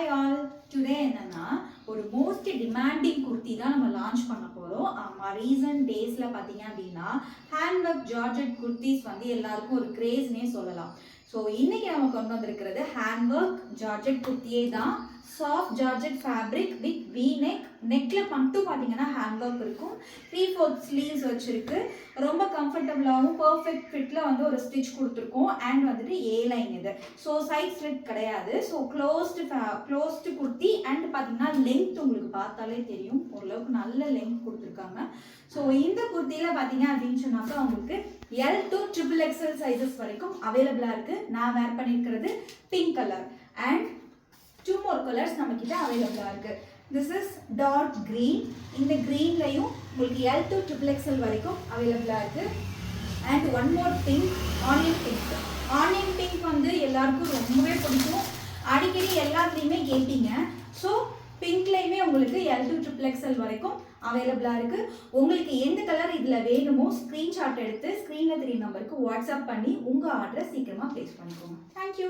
Hi all, today என்னன்னா ஒரு most demanding kurti தான் நம்ம லான்ச் பண்ண போகிறோம். ரீசன்ட் டேஸில் பார்த்தீங்க அப்படின்னா ஹேண்ட் ஒர்க் ஜார்ஜெட் குர்த்திஸ் வந்து எல்லாருக்கும் ஒரு கிரேஸ்னே சொல்லலாம். ஸோ இன்னைக்கு நம்ம கொண்டு வந்திருக்கிறது ஹேண்ட் ஒர்க் ஜார்ஜெட் குர்த்தியே தான். Soft georgette fabric with V neck. நெக்கில் மட்டும் பார்த்தீங்கன்னா ஹேண்ட் ஒர்க் இருக்கும். 3/4 ஸ்லீவ்ஸ் வச்சுருக்கு. ரொம்ப கம்ஃபர்டபுளாகவும் பர்ஃபெக்ட் ஃபிட்டில் வந்து ஒரு ஸ்டிச் கொடுத்துருக்கோம். அண்ட் வந்துட்டு ஏ லைன் இது. ஸோ சைட் ஸ்லிட் கிடையாது. So closed kurti. அண்ட் பார்த்தீங்கன்னா லென்த் உங்களுக்கு பார்த்தாலே தெரியும், ஓரளவுக்கு நல்ல லென்த் கொடுத்துருக்காங்க. ஸோ இந்த குர்த்தியில் பார்த்தீங்க அப்படின்னு சொன்னாக்கா உங்களுக்கு L to XXL சைஸஸ் வரைக்கும் அவைலபிளாக இருக்குது. நான் வேர் பண்ணியிருக்கிறது pink colour and 2 more colours நம்மக்கிட்ட அவைலபிளாக இருக்குது. This is dark green. இந்த க்ரீன்லையும் உங்களுக்கு L to XXL வரைக்கும் அவைலபிளாக இருக்குது. And one more pink, onion pink. Onion pink வந்து எல்லாருக்கும் ரொம்பவே பிடிக்கும், அடிக்கடி எல்லாத்துலேயுமே கேட்பீங்க. ஸோ பிங்க்லேயுமே உங்களுக்கு L to XXL வரைக்கும் அவைலபிளாக இருக்குது. உங்களுக்கு எந்த கலர் இதில் வேணுமோ ஸ்க்ரீன்ஷாட் எடுத்து ஸ்க்ரீனில் 3 நம்பருக்கு வாட்ஸ்அப் பண்ணி உங்கள் ஆர்டரை சீக்கிரமாக ப்ளேஸ் பண்ணிக்கோங்க. தேங்க்யூ.